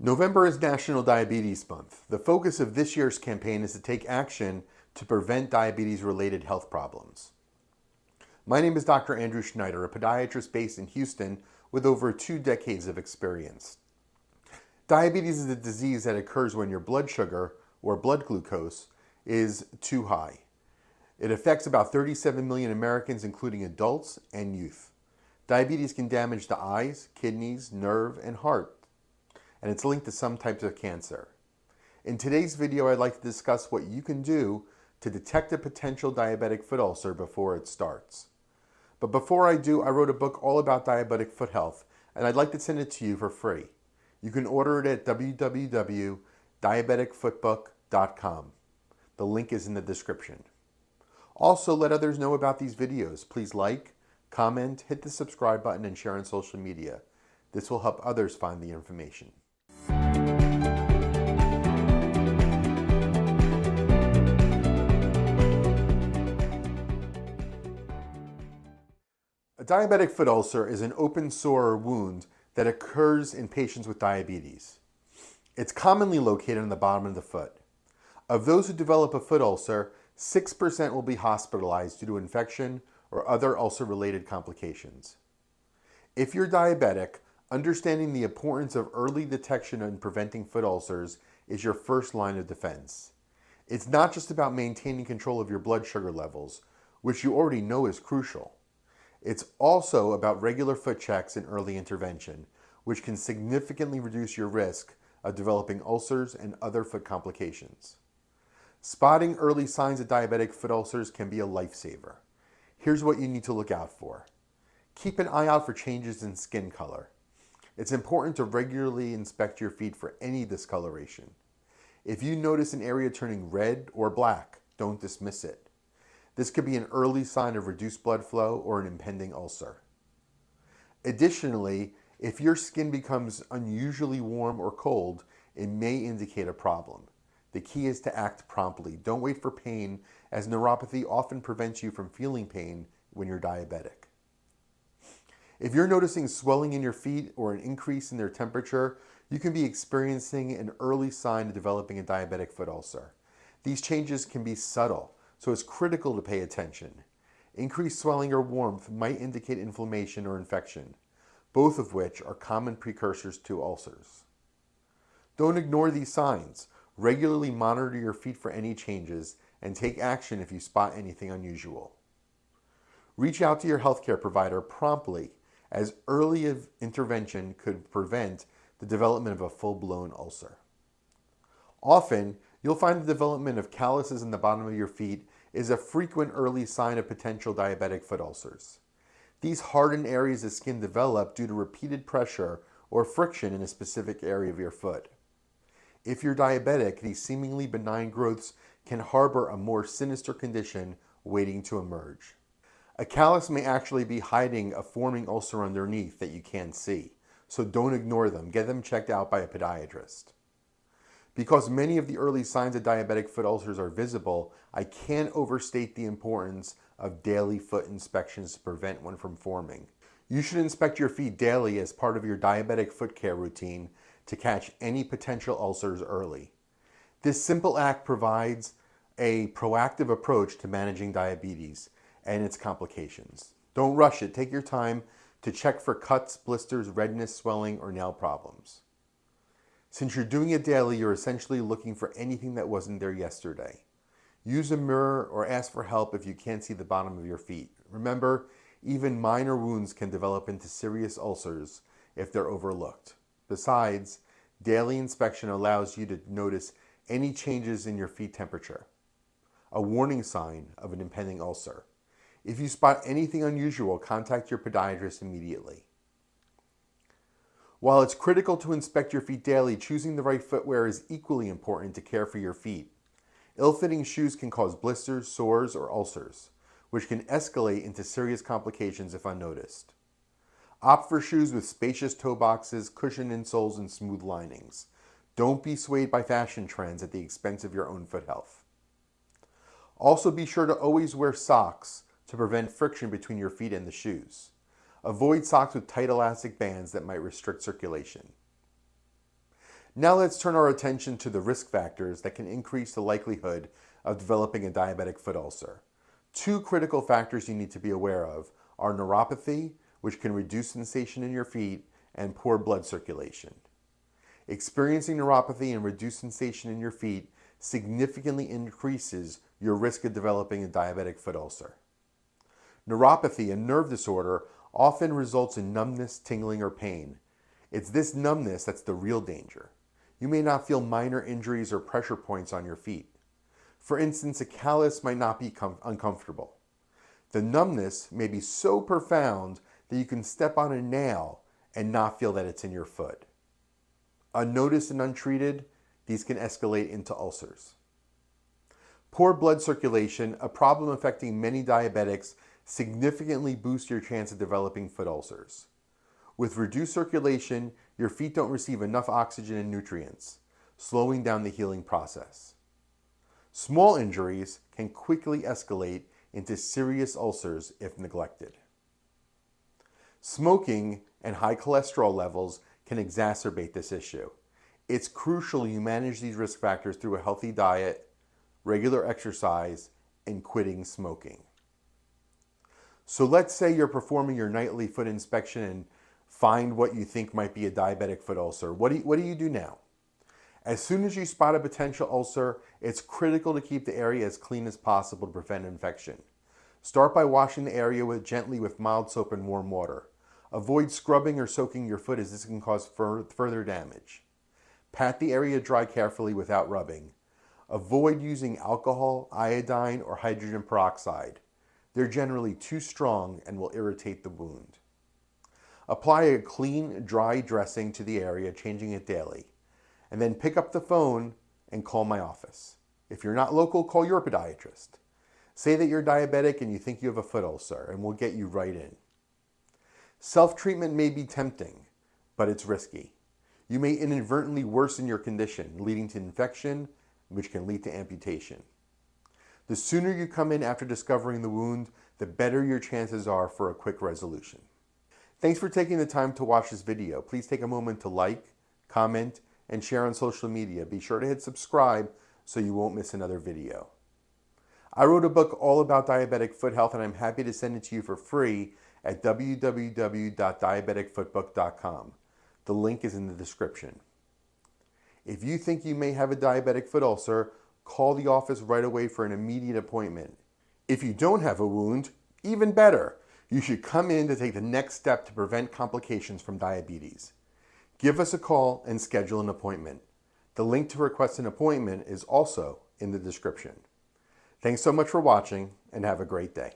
November is National Diabetes Month. The focus of this year's campaign is to take action to prevent diabetes-related health problems. My name is Dr. Andrew Schneider, a podiatrist based in Houston with over 2 decades of experience. Diabetes is a disease that occurs when your blood sugar, or blood glucose, is too high. It affects about 37 million Americans, including adults and youth. Diabetes can damage the eyes, kidneys, nerve, and heart, and it's linked to some types of cancer. In today's video, I'd like to discuss what you can do to detect a potential diabetic foot ulcer before it starts. But before I do, I wrote a book all about diabetic foot health, and I'd like to send it to you for free. You can order it at www.diabeticfootbook.com. The link is in the description. Also, let others know about these videos. Please like, comment, hit the subscribe button, and share on social media. This will help others find the information. A diabetic foot ulcer is an open sore or wound that occurs in patients with diabetes. It's commonly located on the bottom of the foot. Of those who develop a foot ulcer, 6% will be hospitalized due to infection or other ulcer-related complications. If you're diabetic, understanding the importance of early detection and preventing foot ulcers is your first line of defense. It's not just about maintaining control of your blood sugar levels, which you already know is crucial. It's also about regular foot checks and early intervention, which can significantly reduce your risk of developing ulcers and other foot complications. Spotting early signs of diabetic foot ulcers can be a lifesaver. Here's what you need to look out for. Keep an eye out for changes in skin color. It's important to regularly inspect your feet for any discoloration. If you notice an area turning red or black, don't dismiss it. This could be an early sign of reduced blood flow or an impending ulcer. Additionally, if your skin becomes unusually warm or cold, it may indicate a problem. The key is to act promptly. Don't wait for pain, as neuropathy often prevents you from feeling pain when you're diabetic. If you're noticing swelling in your feet or an increase in their temperature, you can be experiencing an early sign of developing a diabetic foot ulcer. These changes can be subtle, so it's critical to pay attention. Increased swelling or warmth might indicate inflammation or infection, both of which are common precursors to ulcers. Don't ignore these signs. Regularly monitor your feet for any changes and take action if you spot anything unusual. Reach out to your healthcare provider promptly, as early intervention could prevent the development of a full-blown ulcer. Often, you'll find the development of calluses in the bottom of your feet is a frequent early sign of potential diabetic foot ulcers. These hardened areas of skin develop due to repeated pressure or friction in a specific area of your foot. If you're diabetic, these seemingly benign growths can harbor a more sinister condition waiting to emerge. A callus may actually be hiding a forming ulcer underneath that you can't see, so don't ignore them. Get them checked out by a podiatrist. Because many of the early signs of diabetic foot ulcers are visible, I can't overstate the importance of daily foot inspections to prevent one from forming. You should inspect your feet daily as part of your diabetic foot care routine to catch any potential ulcers early. This simple act provides a proactive approach to managing diabetes and its complications. Don't rush it. Take your time to check for cuts, blisters, redness, swelling, or nail problems. Since you're doing it daily, you're essentially looking for anything that wasn't there yesterday. Use a mirror or ask for help if you can't see the bottom of your feet. Remember, even minor wounds can develop into serious ulcers if they're overlooked. Besides, daily inspection allows you to notice any changes in your feet temperature, a warning sign of an impending ulcer. If you spot anything unusual, contact your podiatrist immediately. While it's critical to inspect your feet daily, choosing the right footwear is equally important to care for your feet. Ill-fitting shoes can cause blisters, sores, or ulcers, which can escalate into serious complications if unnoticed. Opt for shoes with spacious toe boxes, cushioned insoles, and smooth linings. Don't be swayed by fashion trends at the expense of your own foot health. Also, be sure to always wear socks to prevent friction between your feet and the shoes. Avoid socks with tight elastic bands that might restrict circulation. Now let's turn our attention to the risk factors that can increase the likelihood of developing a diabetic foot ulcer. Two critical factors you need to be aware of are neuropathy, which can reduce sensation in your feet, and poor blood circulation. Experiencing neuropathy and reduced sensation in your feet significantly increases your risk of developing a diabetic foot ulcer. Neuropathy, a nerve disorder, often results in numbness, tingling, or pain. It's this numbness that's the real danger. You may not feel minor injuries or pressure points on your feet. For instance, a callus might not be uncomfortable. The numbness may be so profound that you can step on a nail and not feel that it's in your foot. Unnoticed and untreated, these can escalate into ulcers. Poor blood circulation, a problem affecting many diabetics, significantly boosts your chance of developing foot ulcers. With reduced circulation, your feet don't receive enough oxygen and nutrients, slowing down the healing process. Small injuries can quickly escalate into serious ulcers if neglected. Smoking and high cholesterol levels can exacerbate this issue. It's crucial you manage these risk factors through a healthy diet, regular exercise, and quitting smoking. So let's say you're performing your nightly foot inspection and find what you think might be a diabetic foot ulcer. What do you do now? As soon as you spot a potential ulcer, it's critical to keep the area as clean as possible to prevent infection. Start by washing the area gently with mild soap and warm water. Avoid scrubbing or soaking your foot, as this can cause further damage. Pat the area dry carefully without rubbing. Avoid using alcohol, iodine, or hydrogen peroxide. They're generally too strong and will irritate the wound. Apply a clean, dry dressing to the area, changing it daily. And then pick up the phone and call my office. If you're not local, call your podiatrist. Say that you're diabetic and you think you have a foot ulcer, and we'll get you right in. Self-treatment may be tempting, but it's risky. You may inadvertently worsen your condition, leading to infection, which can lead to amputation. The sooner you come in after discovering the wound, the better your chances are for a quick resolution. Thanks for taking the time to watch this video. Please take a moment to like, comment, and share on social media. Be sure to hit subscribe so you won't miss another video. I wrote a book all about diabetic foot health, and I'm happy to send it to you for free at www.diabeticfootbook.com. The link is in the description. If you think you may have a diabetic foot ulcer, call the office right away for an immediate appointment. If you don't have a wound, even better. You should come in to take the next step to prevent complications from diabetes. Give us a call and schedule an appointment. The link to request an appointment is also in the description. Thanks so much for watching, and have a great day.